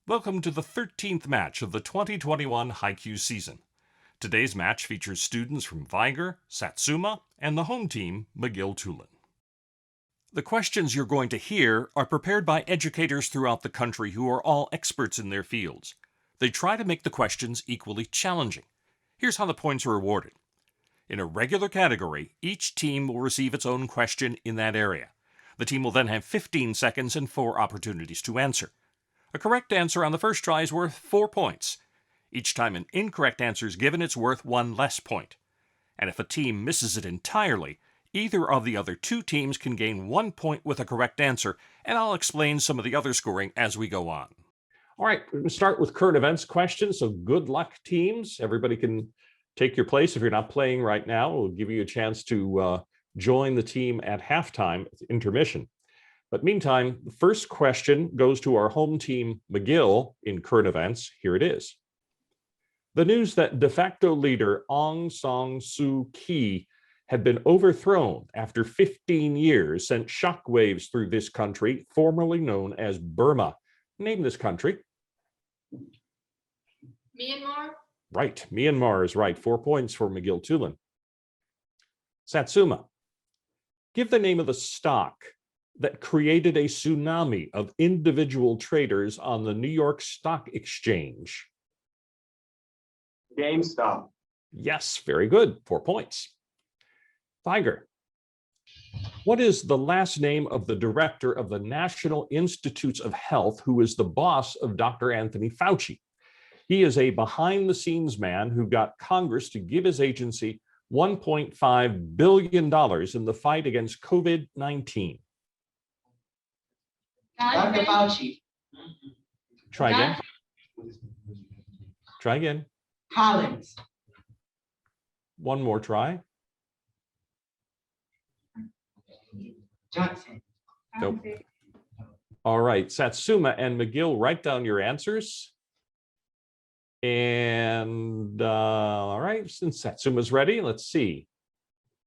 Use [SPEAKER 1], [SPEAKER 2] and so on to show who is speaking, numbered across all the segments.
[SPEAKER 1] Welcome to the 13th match of the 2021 HiQ season. Today's match features students from Vigor, Satsuma, and the home team, McGill-Toolen. The questions you're going to hear are prepared by educators throughout the country who are all experts in their fields. They try to make the questions equally challenging. Here's how the points are awarded. In a regular category, each team will receive its own question in that area. The team will then have 15 seconds and 4 opportunities to answer. A correct answer on the first try is worth 4 points. Each time an incorrect answer is given, it's worth 1 less point. And if a team misses it entirely, either of the other 2 teams can gain 1 point with a correct answer, and I'll explain some of the other scoring as we go on. All right, we're going to start with current events questions, so good luck, teams. Everybody can take your place. If you're not playing right now, we'll give you a chance to join the team at halftime, intermission. But meantime, the first question goes to our home team, McGill, in current events. Here it is. The news that de facto leader Aung San Suu Kyi had been overthrown after 15 years sent shockwaves through this country, formerly known as Burma. Name this country.
[SPEAKER 2] Myanmar.
[SPEAKER 1] Right, Myanmar is right. 4 points for McGill-Toolen. Satsuma. Give the name of the stock that created a tsunami of individual traders on the New York Stock Exchange.
[SPEAKER 3] GameStop.
[SPEAKER 1] Yes, very good. 4 points. Vigor. What is the last name of the director of the National Institutes of Health who is the boss of Dr. Anthony Fauci? He is a behind-the-scenes man who got Congress to give his agency $1.5 billion in the fight against COVID-19.
[SPEAKER 3] Dr. Fauci.
[SPEAKER 1] Try again. Try again.
[SPEAKER 3] Collins.
[SPEAKER 1] One more try.
[SPEAKER 3] Johnson.
[SPEAKER 1] Nope. All right, Satsuma and McGill, write down your answers. And all right, since Satsuma's ready, let's see.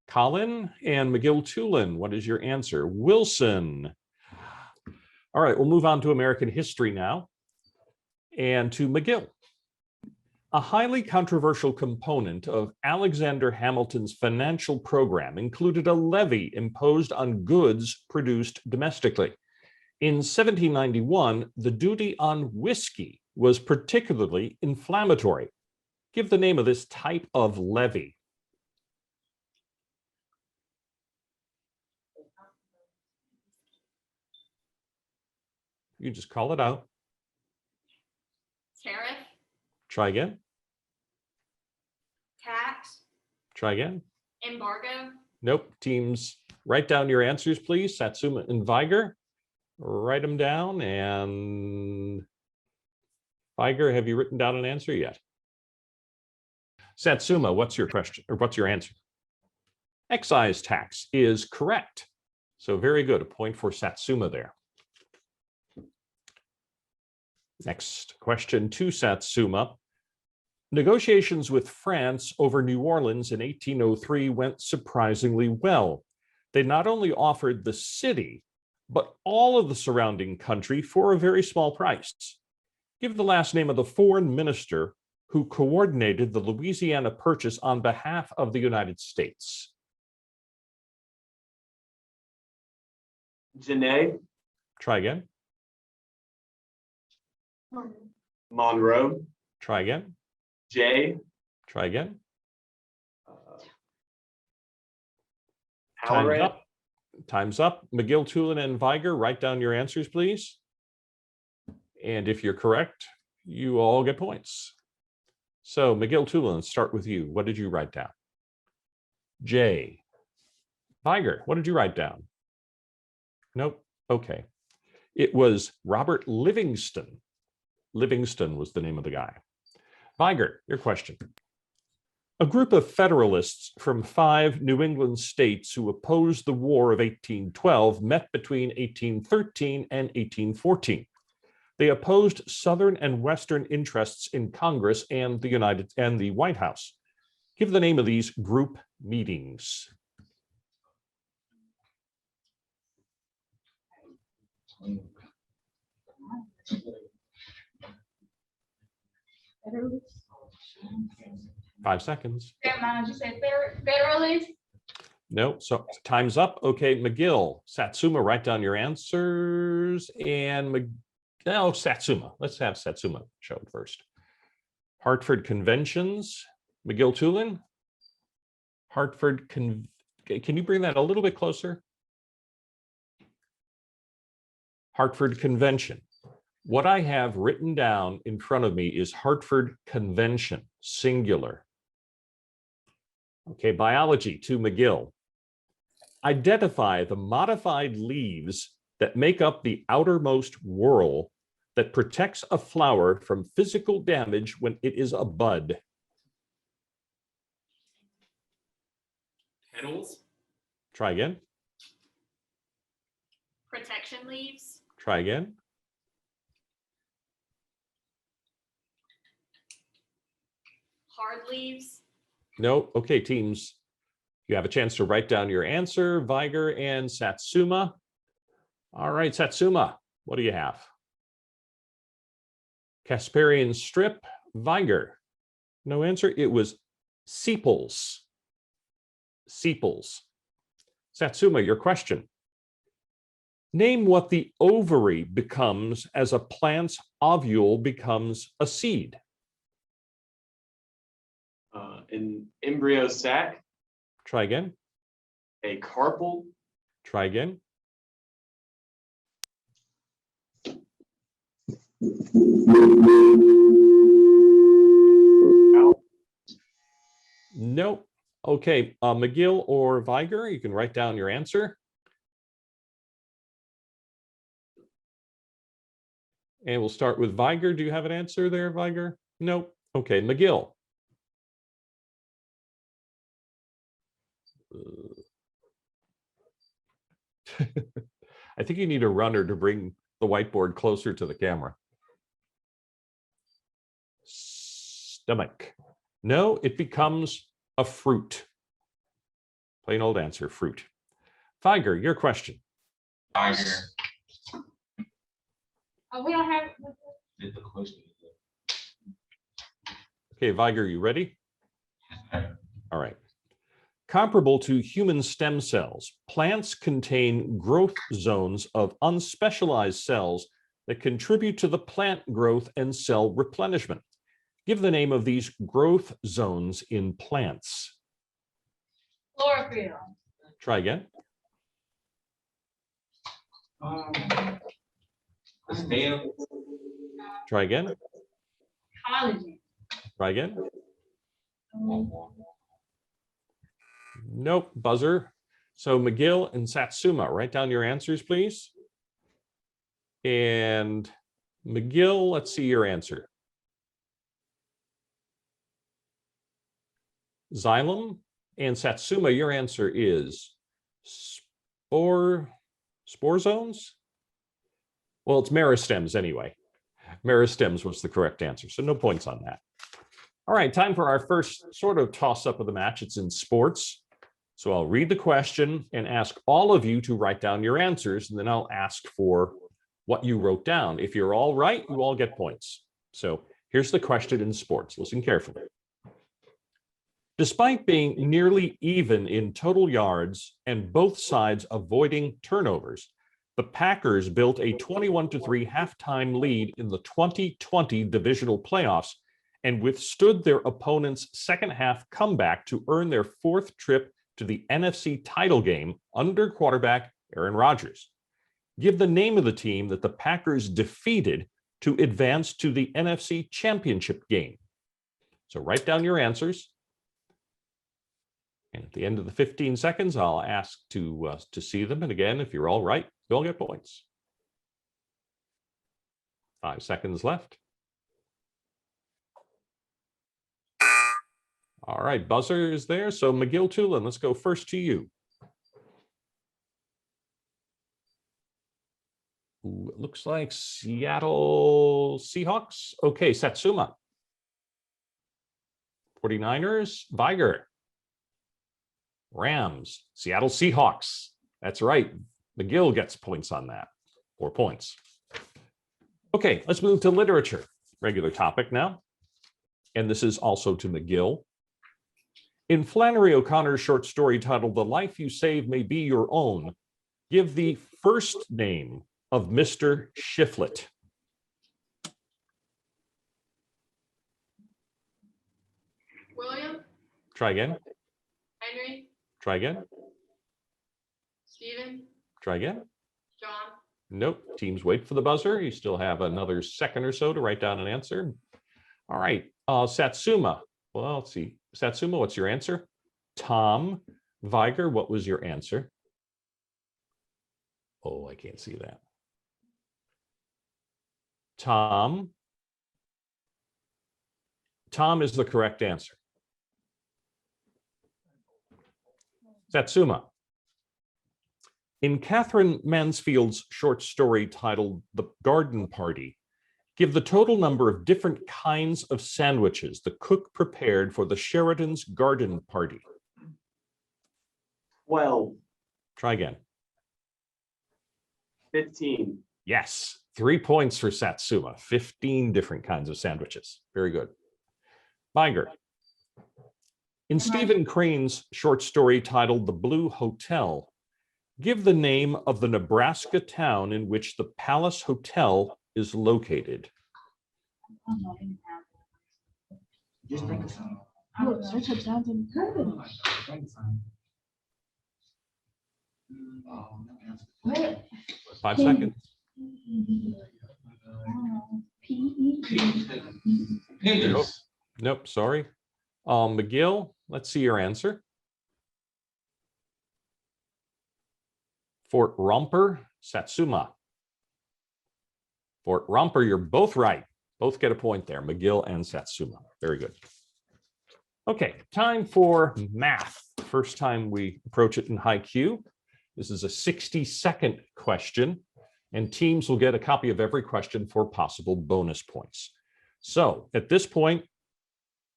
[SPEAKER 1] Colin and McGill-Toolen, what is your answer? Wilson. All right, we'll move on to American history now and to McGill. A highly controversial component of Alexander Hamilton's financial program included a levy imposed on goods produced domestically. In 1791, the duty on whiskey was particularly inflammatory. Give the name of this type of levy. You just call it out.
[SPEAKER 2] Tariff.
[SPEAKER 1] Try again.
[SPEAKER 2] Tax.
[SPEAKER 1] Try again.
[SPEAKER 2] Embargo.
[SPEAKER 1] Nope. Teams, write down your answers, please. Satsuma and Vigor. Write them down. And Vigor, have you written down an answer yet? Satsuma, what's your question, or what's your answer? Excise tax is correct. So very good. A point for Satsuma there. Next question to Satsuma. Negotiations with France over New Orleans in 1803 went surprisingly well. They not only offered the city, but all of the surrounding country for a very small price. Give the last name of the foreign minister who coordinated the Louisiana Purchase on behalf of the United States.
[SPEAKER 3] Janae.
[SPEAKER 1] Try again.
[SPEAKER 3] Monroe.
[SPEAKER 1] Try again.
[SPEAKER 3] Jay.
[SPEAKER 1] Try again.
[SPEAKER 3] Halloran.
[SPEAKER 1] Time's up. Time's up. McGill-Toolen and Vigor, write down your answers, please. And if you're correct, you all get points. So McGill-Toolen, let's start with you. What did you write down? Jay. Vigor, what did you write down? Nope. Okay. It was Robert Livingston. Livingston was the name of the guy. Vigor, your question. A group of Federalists from 5 New England states who opposed the War of 1812 met between 1813 and 1814. They opposed Southern and Western interests in Congress and the White House. Give the name of these group meetings. 5 seconds.
[SPEAKER 2] Grandma, did you say federalist?
[SPEAKER 1] No, so time's up. Okay, McGill, Satsuma, write down your answers. And Satsuma. Let's have Satsuma shown first. Hartford Conventions, McGill-Toolen. Can you bring that a little bit closer? Hartford Convention. What I have written down in front of me is Hartford Convention, singular. Okay, biology to McGill. Identify the modified leaves that make up the outermost whorl that protects a flower from physical damage when it is a bud.
[SPEAKER 4] Petals.
[SPEAKER 1] Try again.
[SPEAKER 2] Protection leaves.
[SPEAKER 1] Try again.
[SPEAKER 2] Hard leaves.
[SPEAKER 1] No. Okay, teams. You have a chance to write down your answer, Vigor and Satsuma. All right, Satsuma, what do you have? Casparian strip, Vigor. No answer. It was sepals. Sepals. Satsuma, your question. Name what the ovary becomes as a plant's ovule becomes a seed.
[SPEAKER 3] An embryo sac,
[SPEAKER 1] Try again.
[SPEAKER 3] a carpel,
[SPEAKER 1] Try again. Nope. Okay, McGill or Vigor, you can write down your answer. And we'll start with Vigor. Do you have an answer there, Vigor? Nope. Okay, McGill. I think you need a runner to bring the whiteboard closer to the camera. Stomach. No, it becomes a fruit. Plain old answer, fruit. Vigor, your question.
[SPEAKER 2] We don't have.
[SPEAKER 1] Okay, Vigor, you ready? All right. Comparable to human stem cells, plants contain growth zones of unspecialized cells that contribute to the plant growth and cell replenishment. Give the name of these growth zones in plants.
[SPEAKER 2] Chlorophyll.
[SPEAKER 1] Try again. Try again.
[SPEAKER 2] Collagen.
[SPEAKER 1] Try again. Nope, buzzer. So McGill and Satsuma, write down your answers, please. And McGill, let's see your answer. Xylem. And Satsuma, your answer is spore zones? Well, it's meristems anyway. Meristems was the correct answer, so no points on that. All right, time for our first sort of toss-up of the match. It's in sports. So I'll read the question and ask all of you to write down your answers, and then I'll ask for what you wrote down. If you're all right, you all get points. So here's the question in sports. Listen carefully. Despite being nearly even in total yards and both sides avoiding turnovers, the Packers built a 21-3 halftime lead in the 2020 divisional playoffs and withstood their opponent's second half comeback to earn their fourth trip to the NFC title game under quarterback Aaron Rodgers. Give the name of the team that the Packers defeated to advance to the NFC Championship game. So write down your answers. And at the end of the 15 seconds, I'll ask to see them. And again, if you're all right, you'll get points. 5 seconds left. All right, buzzer is there. So McGill-Toolen, let's go first to you. Ooh, it looks like Seattle Seahawks. Okay, Satsuma. 49ers, Vigor. Rams, Seattle Seahawks. That's right. McGill gets points on that. 4 points. Okay, let's move to literature. Regular topic now. and this is also to McGill. In Flannery O'Connor's short story titled The Life You Save May Be Your Own, give the first name of Mr. Shiflett.
[SPEAKER 2] William,
[SPEAKER 1] Try again.
[SPEAKER 2] Henry,
[SPEAKER 1] Try again.
[SPEAKER 2] Stephen,
[SPEAKER 1] Try again.
[SPEAKER 2] John,
[SPEAKER 1] Nope. Teams wait for the buzzer. You still have another second or so to write down an answer. All right. Satsuma. Well, let's see. Satsuma, what's your answer? Tom. Vigor, what was your answer? Oh, I can't see that. Tom. Tom is the correct answer. Satsuma. In Catherine Mansfield's short story titled The Garden Party, give the total number of different kinds of sandwiches the cook prepared for the Sheridan's garden party.
[SPEAKER 3] 12.
[SPEAKER 1] Try again.
[SPEAKER 3] 15.
[SPEAKER 1] Yes, 3 points for Satsuma. 15 different kinds of sandwiches. Very good. Vigor. In Stephen Crane's short story titled The Blue Hotel, give the name of the Nebraska town in which the Palace Hotel is located.
[SPEAKER 4] Just think of something. Oh, search up something good.
[SPEAKER 1] 5 seconds. Nope, nope, sorry. McGill, let's see your answer. Fort Romper, Satsuma. Fort Romper, you're both right. Both get a point there, McGill and Satsuma. Very good. Okay, time for math. First time we approach it in HiQ. This is a 60-second question, and teams will get a copy of every question for possible bonus points. So at this point,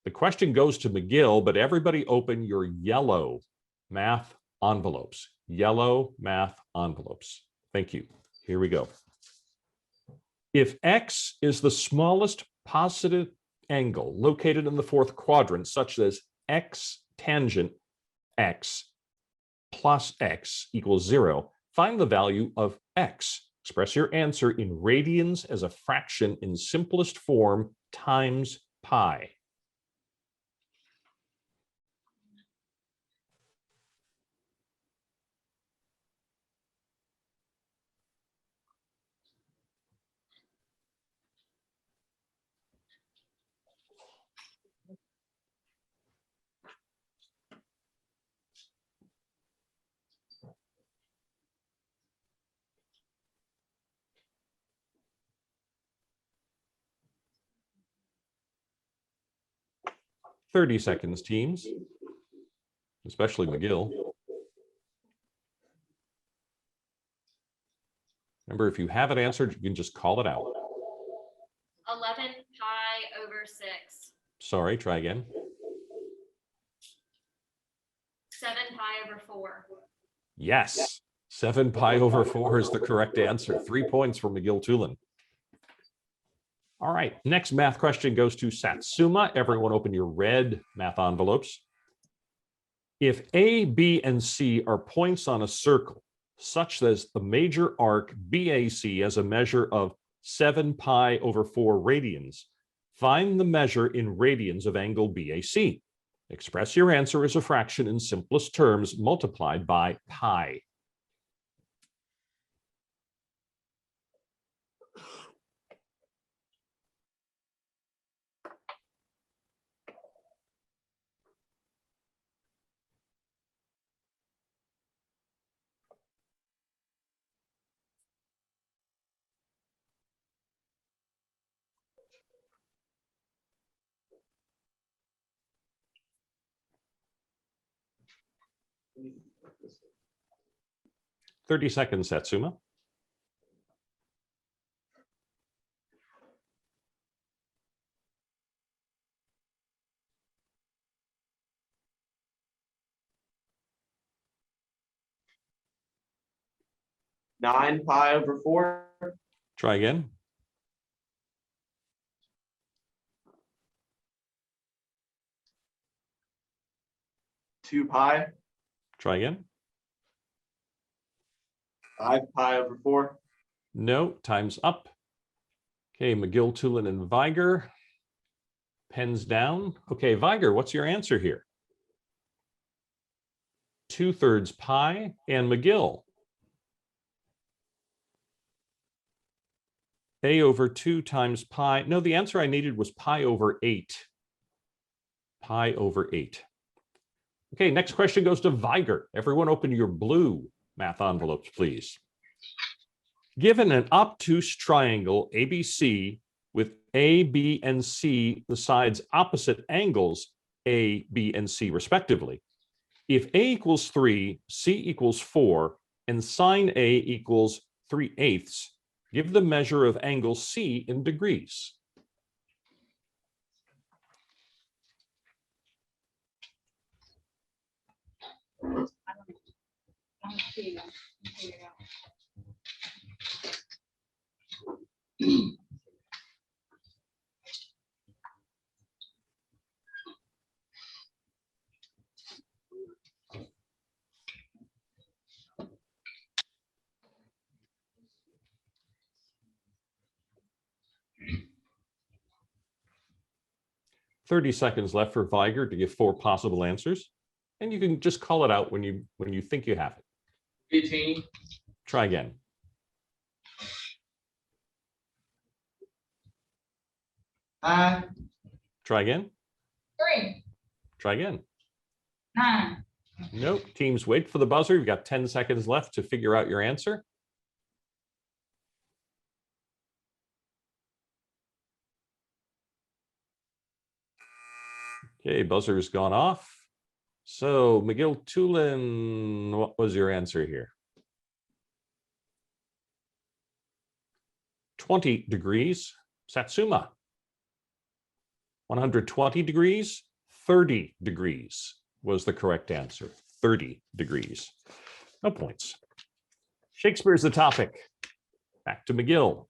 [SPEAKER 1] the question goes to McGill, but everybody open your yellow math envelopes. Yellow math envelopes. Thank you. Here we go. If X is the smallest positive angle located in the fourth quadrant, such as X tangent X plus X equals 0, find the value of X. Express your answer in radians as a fraction in simplest form times pi. "30 seconds, teams, especially McGill. Remember, if you have it answered, you can just call it out.
[SPEAKER 2] 11 pi over 6.
[SPEAKER 1] Sorry, try again.
[SPEAKER 2] 7 pi over 4.
[SPEAKER 1] Yes, 7 pi over 4 is the correct answer. 3 points for McGill-Toolen. All right, next math question goes to Satsuma. Everyone open your red math envelopes. If A, B, and C are points on a circle, such as the major arc BAC as a measure of 7 pi over 4 radians, find the measure in radians of angle BAC. Express your answer as a fraction in simplest terms multiplied by pi. "30 seconds, Satsuma.
[SPEAKER 3] Nine pi over 4.
[SPEAKER 1] Try again.
[SPEAKER 3] 2 pi.
[SPEAKER 1] Try again.
[SPEAKER 3] 5 pi over 4.
[SPEAKER 1] No, time's up. Okay, McGill-Toolen and Vigor. Pens down. Okay, Vigor, what's your answer here? 2/3 pi. And McGill? A over 2 times pi. No, the answer I needed was pi over 8. Pi over 8. Okay, next question goes to Vigor. Everyone open your blue math envelopes, please. Given an obtuse triangle ABC with A, B, and C, the sides opposite angles A, B, and C respectively, if A equals 3, C equals 4, and sine A equals 3/8, give the measure of angle C in degrees.
[SPEAKER 4] I don't see them. Figure it out.
[SPEAKER 1] 30 seconds left for Vigor to give 4 possible answers. And you can just call it out when you think you have it.
[SPEAKER 3] 18.
[SPEAKER 1] Try again.
[SPEAKER 3] 5.
[SPEAKER 1] Try again.
[SPEAKER 4] 3,
[SPEAKER 1] Try again.
[SPEAKER 4] 9,
[SPEAKER 1] Nope. Teams, wait for the buzzer. You've got 10 seconds left to figure out your answer. Okay, buzzer's gone off. So McGill-Toolen, what was your answer here? 20 degrees. Satsuma. 120 degrees. 30 degrees was the correct answer. 30 degrees. No points. Shakespeare's the topic. Back to McGill.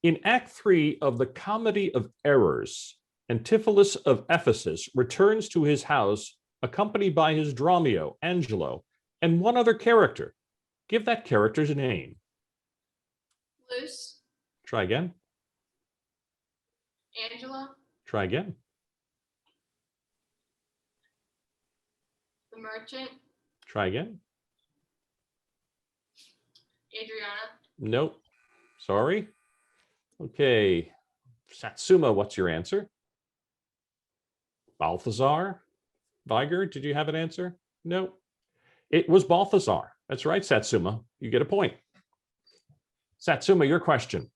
[SPEAKER 1] In Act 3 of the Comedy of Errors, Antipholus of Ephesus returns to his house accompanied by his Dromio, Angelo, and one other character. Give that character's name.
[SPEAKER 2] Luce,
[SPEAKER 1] Try again.
[SPEAKER 2] Angela,
[SPEAKER 1] Try again.
[SPEAKER 2] the merchant,
[SPEAKER 1] Try again.
[SPEAKER 2] Adriana,
[SPEAKER 1] Nope. Sorry. Okay. Satsuma, what's your answer? Balthazar? Vigor, did you have an answer? No. It was Balthazar. That's right, Satsuma. You get a point. Satsuma, your question.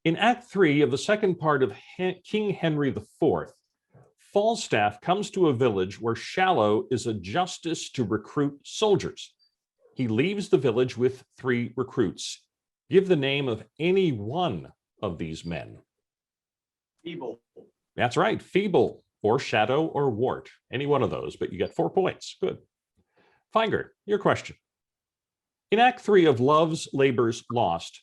[SPEAKER 1] In Act 3 of the second part of King Henry IV, Falstaff comes to a village where Shallow is a justice to recruit soldiers. He leaves the village with 3 recruits. Give the name of any one of these men.
[SPEAKER 3] Feeble.
[SPEAKER 1] That's right, Feeble or Shadow or Wart, any one of those, but you get 4 points. Good. Vigor, your question. In Act 3 of Love's Labour's Lost,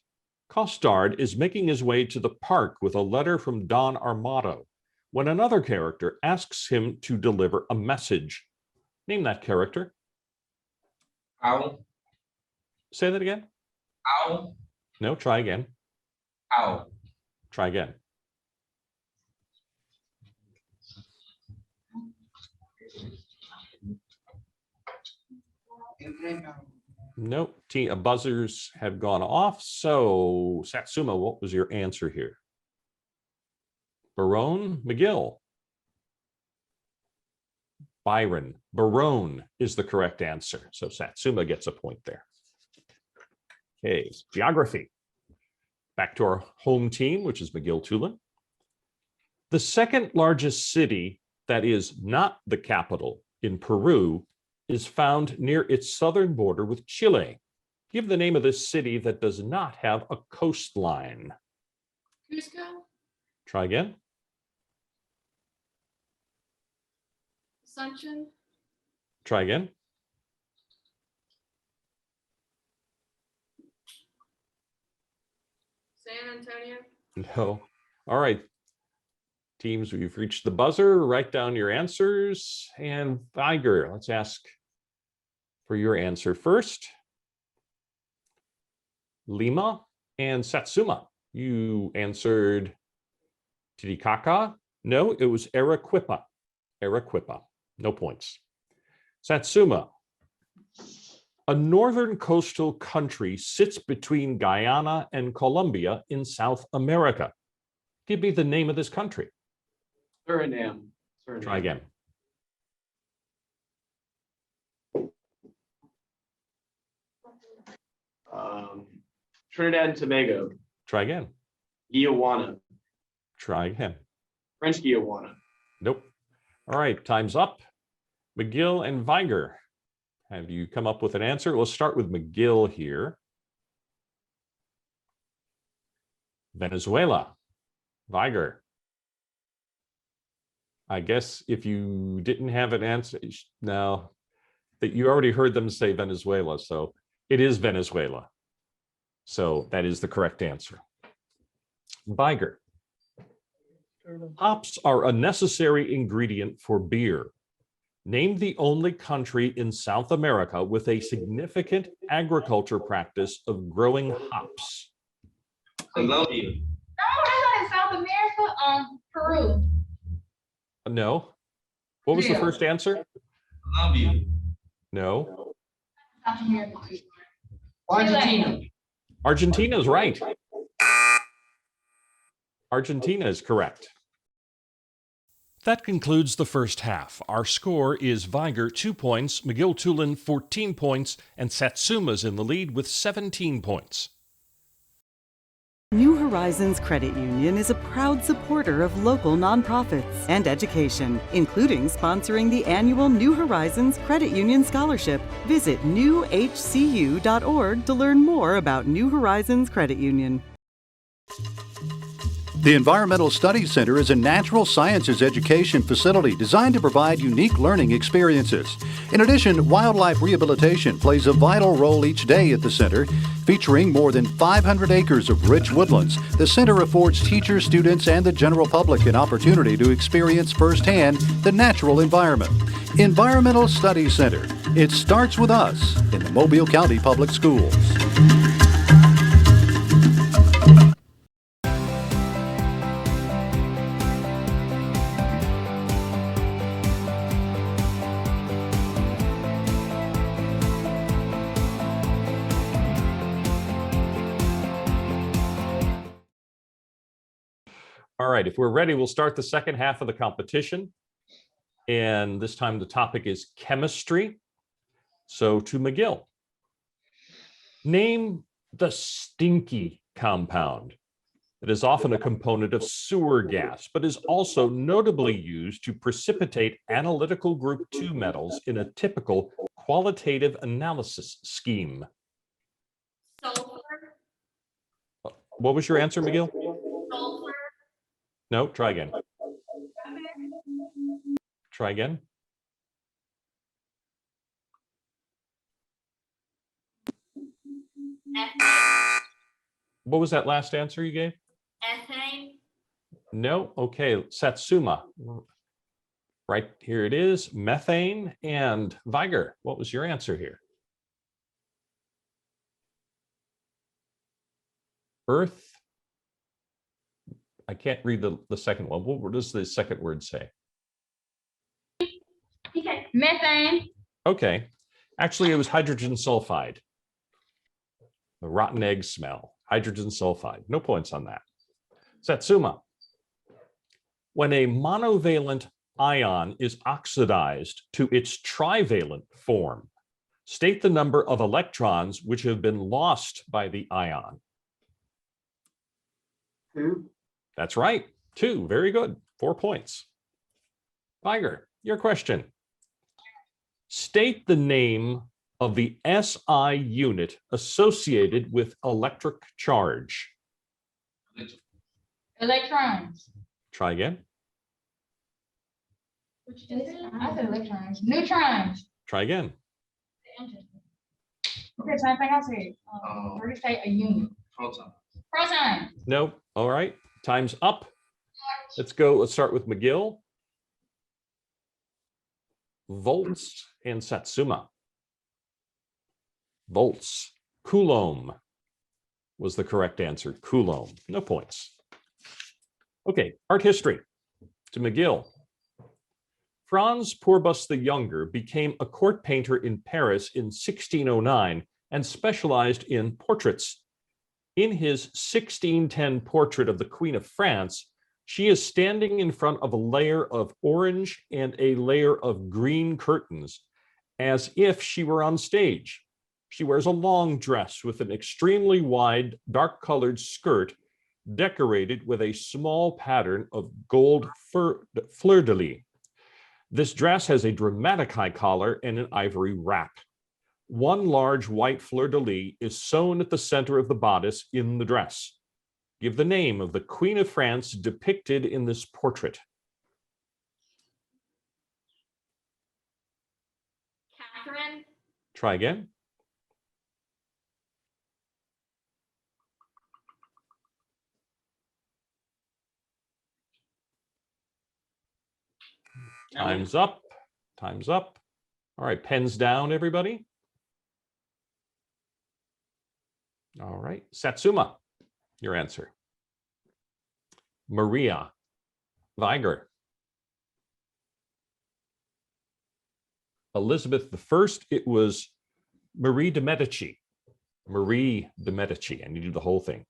[SPEAKER 1] Costard is making his way to the park with a letter from Don Armado when another character asks him to deliver a message. Name that character.
[SPEAKER 5] Owl.
[SPEAKER 1] Say that again.
[SPEAKER 5] Owl.
[SPEAKER 1] No, try again.
[SPEAKER 5] Owl.
[SPEAKER 1] Try again. Nope. Buzzers have gone off. So, Satsuma, what was your answer here? Barone? McGill? Byron. Barone is the correct answer. So, Satsuma gets a point there. Okay, geography. Back to our home team, which is McGill-Toolen. The second largest city that is not the capital in Peru is found near its southern border with Chile. Give the name of this city that does not have a coastline.
[SPEAKER 2] Cusco,
[SPEAKER 1] Try again.
[SPEAKER 2] Assumption,
[SPEAKER 1] Try again.
[SPEAKER 2] San Antonio,
[SPEAKER 1] No. All right. Teams, we've reached the buzzer. Write down your answers. And Vigor, let's ask for your answer first. Lima and Satsuma, you answered Titicaca. No, it was Arequipa. Arequipa, no points. Satsuma, a northern coastal country sits between Guyana and Colombia in South America. Give me the name of this country.
[SPEAKER 3] Suriname.
[SPEAKER 1] Try again.
[SPEAKER 3] Trinidad and Tobago.
[SPEAKER 1] Try again.
[SPEAKER 3] Guyana.
[SPEAKER 1] Try again.
[SPEAKER 3] French Guyana.
[SPEAKER 1] Nope. All right, time's up. McGill and Vigor, have you come up with an answer? We'll start with McGill here. Venezuela. Vigor. I guess if you didn't have an answer, now that you already heard them say Venezuela, so it is Venezuela. So that is the correct answer. Vigor. Hops are a necessary ingredient for beer. Name the only country in South America with a significant agriculture practice of growing hops.
[SPEAKER 5] Colombia.
[SPEAKER 4] No, that's not in South America. Peru.
[SPEAKER 1] No. What was the
[SPEAKER 4] Yeah.
[SPEAKER 1] first answer?
[SPEAKER 5] Colombia.
[SPEAKER 1] No.
[SPEAKER 4] South America. too.
[SPEAKER 3] Argentina.
[SPEAKER 1] Argentina is right. Argentina is correct. That concludes the first half. Our score is Vigor 2 points, McGill-Toolen 14 points, and Satsuma's in the lead with 17 points.
[SPEAKER 6] New Horizons Credit Union is a proud supporter of local nonprofits and education, including sponsoring the annual New Horizons Credit Union Scholarship. Visit newhcu.org to learn more about New Horizons Credit Union.
[SPEAKER 7] The Environmental Studies Center is a natural sciences education facility designed to provide unique learning experiences. In addition, wildlife rehabilitation plays a vital role each day at the center. Featuring more than 500 acres of rich woodlands, the center affords teachers, students, and the general public an opportunity to experience firsthand the natural environment. Environmental Studies Center. It starts with us in the Mobile County Public Schools.
[SPEAKER 1] All right, if we're ready, we'll start the second half of the competition. And this time the topic is chemistry. So to McGill, name the stinky compound that is often a component of sewer gas, but is also notably used to precipitate analytical group 2 metals in a typical qualitative analysis scheme.
[SPEAKER 2] Sulfur.
[SPEAKER 1] What was your answer, McGill?
[SPEAKER 2] Sulfur.
[SPEAKER 1] No, try again. Try again.
[SPEAKER 2] Ethane.
[SPEAKER 1] What was that last answer you gave?
[SPEAKER 2] Ethane.
[SPEAKER 1] No. Okay, Satsuma. Right here it is, methane. And Vigor, what was your answer here? Earth. I can't read the second one. What does the second word say?
[SPEAKER 4] Methane.
[SPEAKER 1] Okay. Actually, it was hydrogen sulfide. The rotten egg smell. Hydrogen sulfide. No points on that. Satsuma. When a monovalent ion is oxidized to its trivalent form, state the number of electrons which have been lost by the ion.
[SPEAKER 3] 2.
[SPEAKER 1] That's right. 2. Very good. 4 points. Vigor, your question. State the name of the SI unit associated with electric charge.
[SPEAKER 4] Electrons.
[SPEAKER 1] Try again.
[SPEAKER 4] Which is it? I said electrons. Neutrons.
[SPEAKER 1] Try again.
[SPEAKER 4] Okay, same thing I said. Where do you say a unit?
[SPEAKER 5] Proton.
[SPEAKER 4] Proton.
[SPEAKER 1] Nope. All right. Time's up. Let's start with McGill, volts, and Satsuma. Volts. Coulomb was the correct answer. Coulomb. No points. Okay, art history. To McGill. Franz Pourbus the Younger became a court painter in Paris in 1609 and specialized in portraits. In his 1610 portrait of the Queen of France, she is standing in front of a layer of orange and a layer of green curtains, as if she were on stage. She wears a long dress with an extremely wide, dark-colored skirt decorated with a small pattern of gold fleur-de-lis. This dress has a dramatic high collar and an ivory wrap. One large white fleur-de-lis is sewn at the center of the bodice in the dress. Give the name of the Queen of France depicted in this portrait.
[SPEAKER 2] Catherine.
[SPEAKER 1] Try again. Time's up. Time's up. All right, pens down, everybody. All right, Satsuma, your answer. Maria. Vigor. Elizabeth I, it was Marie de Medici. Marie de Medici, and you do the whole thing.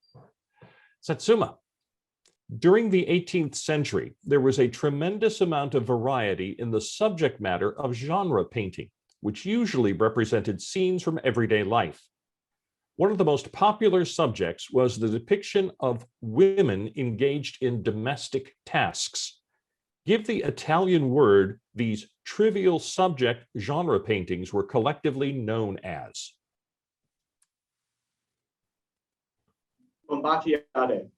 [SPEAKER 1] Satsuma. During the 18th century, there was a tremendous amount of variety in the subject matter of genre painting, which usually represented scenes from everyday life. One of the most popular subjects was the depiction of women engaged in domestic tasks. Give the Italian word these trivial subject genre paintings were collectively known as.
[SPEAKER 3] Bombacciate.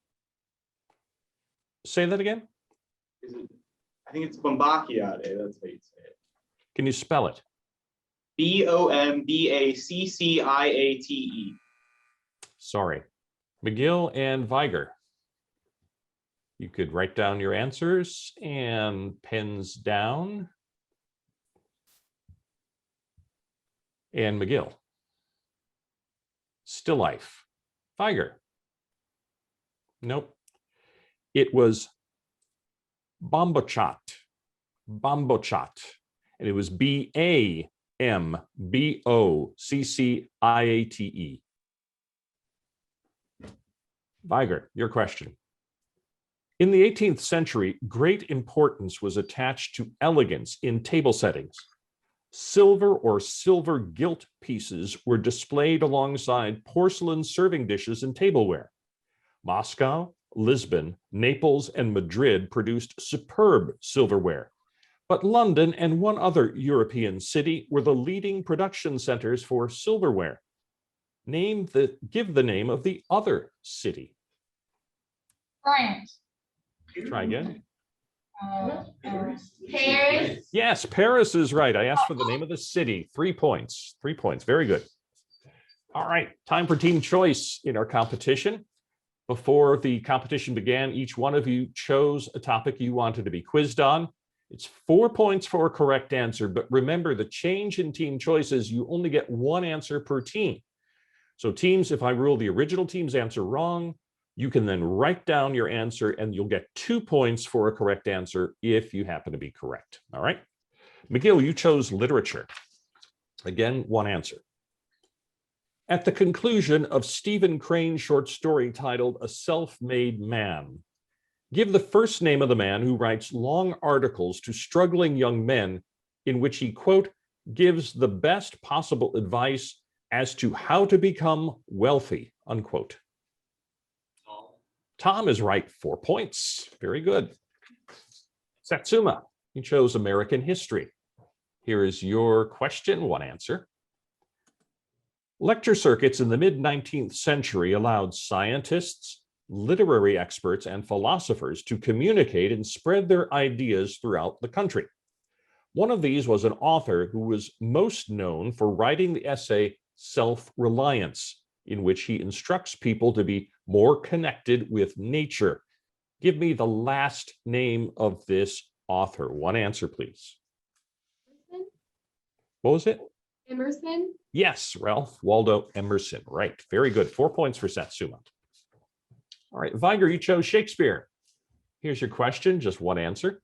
[SPEAKER 1] Say that again?
[SPEAKER 3] I think it's Bombacciate. That's how you say it.
[SPEAKER 1] Can you spell it?
[SPEAKER 3] Bombacciate.
[SPEAKER 1] Sorry. McGill and Vigor. You could write down your answers and pens down. And McGill. Still life. Vigor. Nope. It was Bombocciate. Bombocciate. And it was Bambocciate. Vigor, your question. In the 18th century, great importance was attached to elegance in table settings. Silver or silver gilt pieces were displayed alongside porcelain serving dishes and tableware. Moscow, Lisbon, Naples, and Madrid produced superb silverware, but London and one other European city were the leading production centers for silverware. Give the name of the other city.
[SPEAKER 2] France.
[SPEAKER 1] Try again.
[SPEAKER 2] Paris.
[SPEAKER 1] Yes, Paris is right. I asked for the name of the city. 3 points. 3 points. Very good. All right, time for team choice in our competition. Before the competition began, each one of you chose a topic you wanted to be quizzed on. It's 4 points for a correct answer, but remember the change in team choices, you only get one answer per team. So teams, if I rule the original team's answer wrong, you can then write down your answer and you'll get 2 points for a correct answer if you happen to be correct. All right. McGill, you chose literature. Again, one answer. At the conclusion of Stephen Crane's short story titled A Self-Made Man, give the first name of the man who writes long articles to struggling young men in which he, quote, gives the best possible advice as to how to become wealthy, unquote. Tom is right, 4 points. Very good. Satsuma, you chose American history. Here is your question, one answer. Lecture circuits in the mid-19th century allowed scientists, literary experts, and philosophers to communicate and spread their ideas throughout the country. One of these was an author who was most known for writing the essay Self-Reliance, in which he instructs people to be more connected with nature. Give me the last name of this author. One answer, please. What was it?
[SPEAKER 2] Emerson.
[SPEAKER 1] Yes, Ralph Waldo Emerson. Right. Very good. 4 points for Satsuma. All right, Vigor, you chose Shakespeare. Here's your question, just one answer.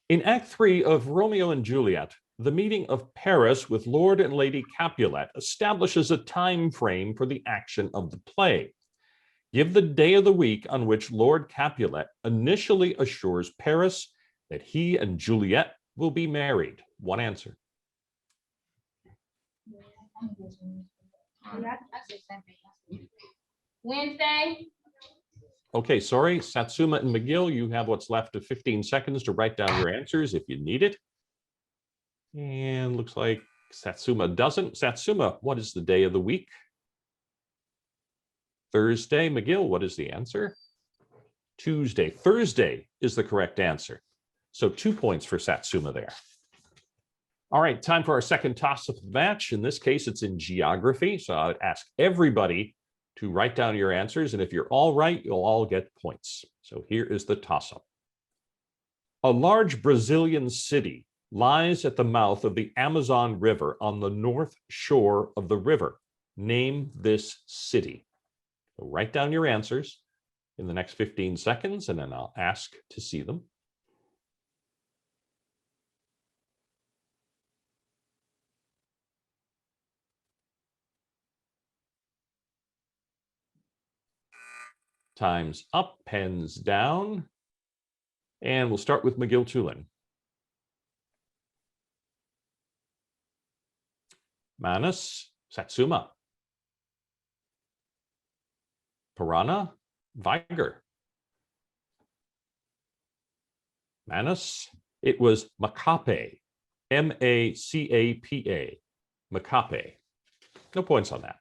[SPEAKER 1] In Act 3 of Romeo and Juliet, the meeting of Paris with Lord and Lady Capulet establishes a time frame for the action of the play. Give the day of the week on which Lord Capulet initially assures Paris that he and Juliet will be married. One answer.
[SPEAKER 2] Wednesday.
[SPEAKER 1] Okay, sorry, Satsuma and McGill, you have what's left of 15 seconds to write down your answers if you need it. And looks like Satsuma doesn't. Satsuma, what is the day of the week? Thursday. McGill, what is the answer? Tuesday. Thursday is the correct answer. So 2 points for Satsuma there. All right, time for our second toss-up match. In this case, it's in geography. So I would ask everybody to write down your answers. And if you're all right, you'll all get points. So here is the toss-up. A large Brazilian city lies at the mouth of the Amazon River on the north shore of the river. Name this city. So write down your answers in the next 15 seconds, and then I'll ask to see them. Time's up, pens down. And we'll start with McGill-Toolen. Manus, Satsuma. Piranha, Vigor. Manus, it was Macape, M-A-C-A-P-A, Macape. No points on that.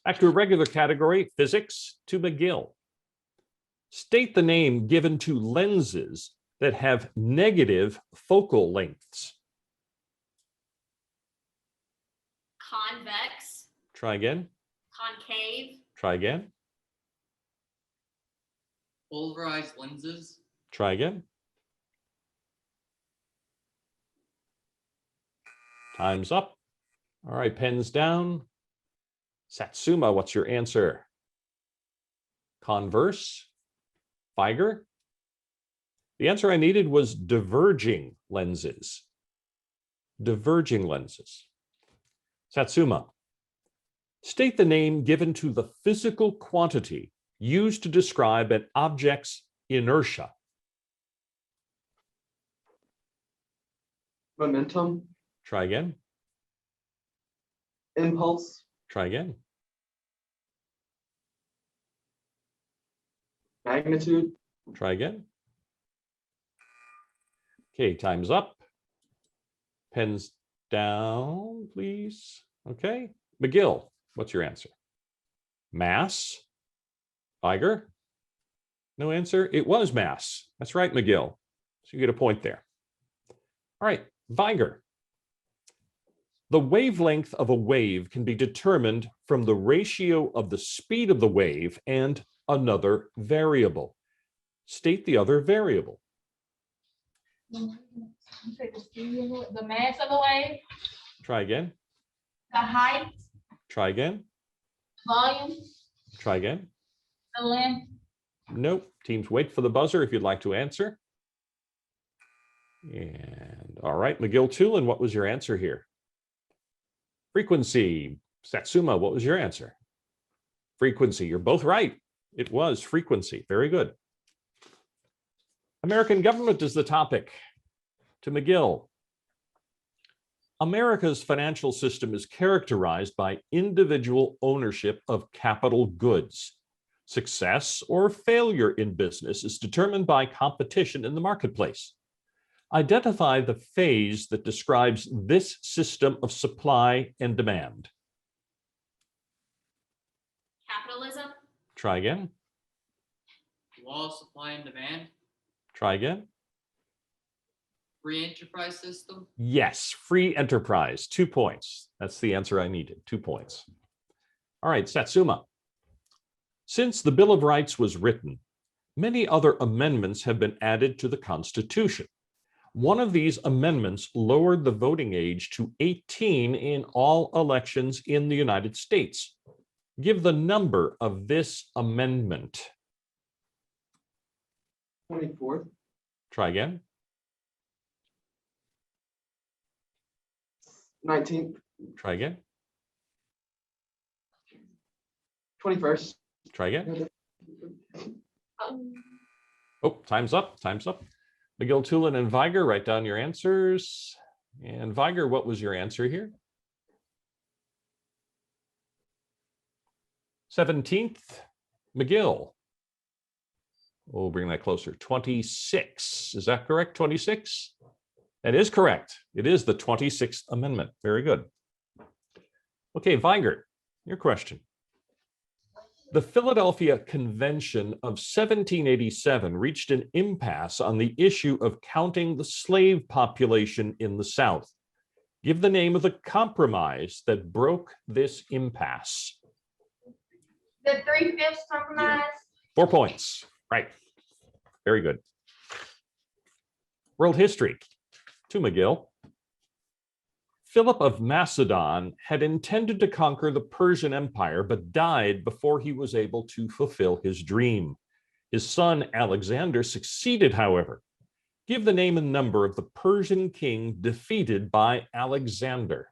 [SPEAKER 1] Back to a regular category, physics, to McGill. State the name given to lenses that have negative focal lengths.
[SPEAKER 2] Convex.
[SPEAKER 1] Try again.
[SPEAKER 2] Concave.
[SPEAKER 1] Try again.
[SPEAKER 8] Polarized lenses.
[SPEAKER 1] Try again. Time's up. All right, pens down. Satsuma, what's your answer? Converse. Vigor. The answer I needed was diverging lenses. Diverging lenses. Satsuma. State the name given to the physical quantity used to describe an object's inertia.
[SPEAKER 3] Momentum,
[SPEAKER 1] Try again.
[SPEAKER 3] impulse,
[SPEAKER 1] Try again.
[SPEAKER 3] magnitude,
[SPEAKER 1] Try again. Okay, time's up. Pens down, please. Okay. McGill, what's your answer? Mass. Vigor? No answer. It was mass. That's right, McGill. So you get a point there. All right, Vigor. The wavelength of a wave can be determined from the ratio of the speed of the wave and another variable. State the other variable.
[SPEAKER 2] You said the speed of the mass of the wave,
[SPEAKER 1] Try again.
[SPEAKER 2] the height,
[SPEAKER 1] Try again.
[SPEAKER 2] volume,
[SPEAKER 1] Try again.
[SPEAKER 2] the length.
[SPEAKER 1] Nope. Teams, wait for the buzzer if you'd like to answer. And all right, McGill-Toolen, what was your answer here? Frequency. Satsuma, what was your answer? Frequency. You're both right. It was frequency. Very good. American government is the topic. To McGill. America's financial system is characterized by individual ownership of capital goods. Success or failure in business is determined by competition in the marketplace. Identify the phase that describes this system of supply and demand.
[SPEAKER 2] Capitalism.
[SPEAKER 1] Try again.
[SPEAKER 8] Law of supply and demand.
[SPEAKER 1] Try again.
[SPEAKER 8] Free enterprise system.
[SPEAKER 1] Yes, free enterprise. 2 points. That's the answer I needed. 2 points. All right, Satsuma. Since the Bill of Rights was written, Many other amendments have been added to the Constitution. One of these amendments lowered the voting age to 18 in all elections in the United States. Give the number of this amendment.
[SPEAKER 3] 24th.
[SPEAKER 1] Try again.
[SPEAKER 3] 19th.
[SPEAKER 1] Try again.
[SPEAKER 3] 21st.
[SPEAKER 1] Try again. Oh, time's up. Time's up. McGill-Toolen and Vigor, write down your answers. And Vigor, what was your answer here? 17th. McGill. We'll bring that closer. 26. Is that correct? 26? That is correct. It is the 26th Amendment. Very good. Okay, Vigor, your question. The Philadelphia Convention of 1787 reached an impasse on the issue of counting the slave population in the South. Give the name of the compromise that broke this impasse.
[SPEAKER 2] The 3/5 compromise.
[SPEAKER 1] 4 points. Right. Very good. World history. To McGill. Philip of Macedon had intended to conquer the Persian Empire, but died before he was able to fulfill his dream. His son Alexander succeeded, however. Give the name and number of the Persian king defeated by Alexander.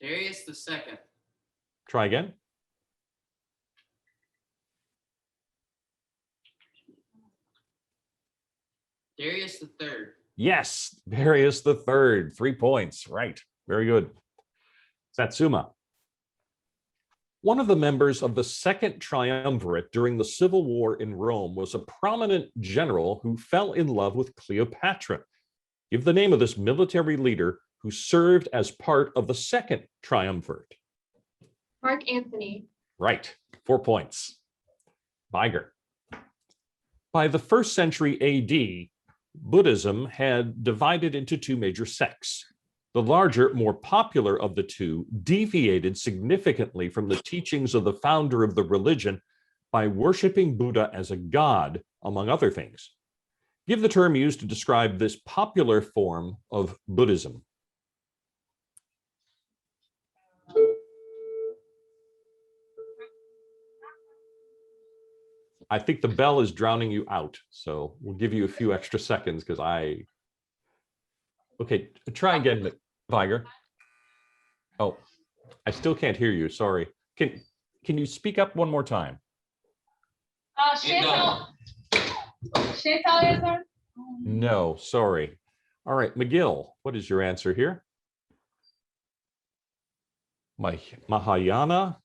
[SPEAKER 8] Darius II.
[SPEAKER 1] Try again.
[SPEAKER 8] Darius III.
[SPEAKER 1] Yes, Darius III. 3 points. Right. Very good. Satsuma. One of the members of the Second Triumvirate during the Civil War in Rome was a prominent general who fell in love with Cleopatra. Give the name of this military leader who served as part of the Second Triumvirate.
[SPEAKER 2] Mark Antony.
[SPEAKER 1] Right. 4 points. Vigor. By the 1st century AD, Buddhism had divided into 2 major sects. The larger, more popular of the two deviated significantly from the teachings of the founder of the religion by worshiping Buddha as a god, among other things. Give the term used to describe this popular form of Buddhism. I think the bell is drowning you out, so we'll give you a few extra seconds because Okay, try again, Vigor. Oh, I still can't hear you. Sorry. Can you speak up one more time?
[SPEAKER 2] Chantal. Chantal answer?
[SPEAKER 1] No, sorry. All right, McGill, what is your answer here? Mahayana,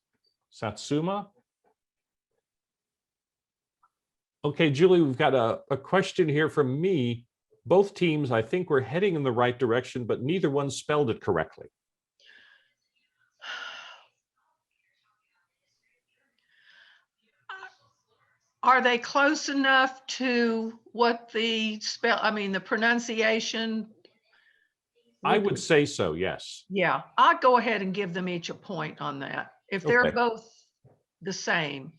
[SPEAKER 1] Satsuma. Okay, Julie, we've got a question here from me. Both teams, I think, were heading in the right direction, but neither one spelled it correctly.
[SPEAKER 9] Are they close enough to what the the pronunciation?
[SPEAKER 1] I would say so, yes.
[SPEAKER 9] Yeah, I'll go ahead and give them each a point on that. If they're
[SPEAKER 1] Okay.
[SPEAKER 9] both the same.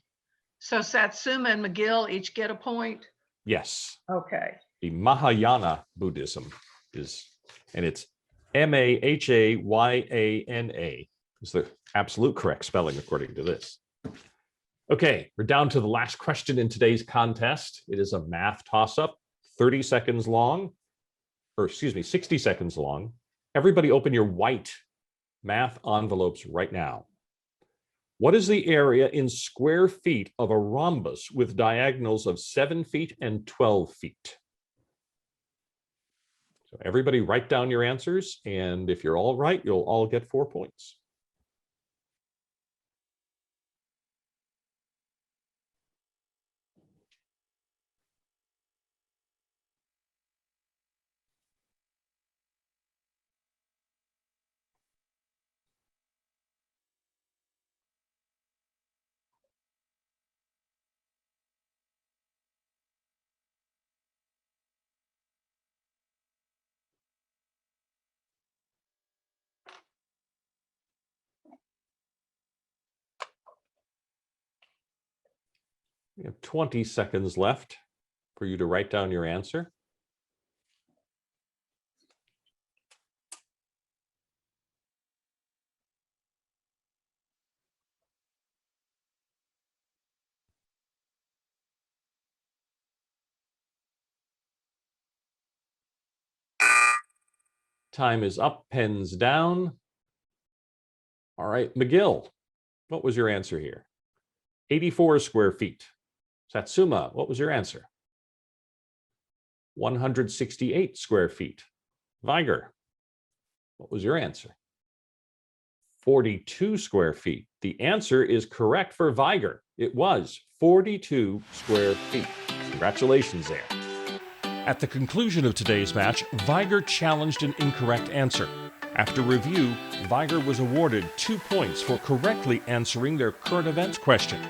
[SPEAKER 9] So Satsuma and McGill each get a point?
[SPEAKER 1] Yes.
[SPEAKER 9] Okay.
[SPEAKER 1] The Mahayana Buddhism is, and it's Mahayana is the absolute correct spelling according to this. Okay, we're down to the last question in today's contest. It is a math toss-up, 30 seconds long, or excuse me, 60 seconds long. Everybody open your white math envelopes right now. What is the area in square feet of a rhombus with diagonals of 7 feet and 12 feet? So everybody write down your answers, and if you're all right, you'll all get 4 points. We have 20 seconds left for you to write down your answer. Time is up, pens down. All right, McGill, what was your answer here? 84 square feet. Satsuma, what was your answer? 168 square feet. Vigor, what was your answer? 42 square feet. The answer is correct for Vigor. It was 42 square feet. Congratulations there. At the conclusion of today's match, Vigor challenged an incorrect answer. After review, Vigor was awarded 2 points for correctly answering their current events question.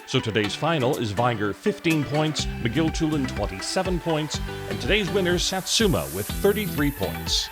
[SPEAKER 1] So today's final is Vigor 15 points, McGill-Toolen 27 points, and today's winner Satsuma with 33 points.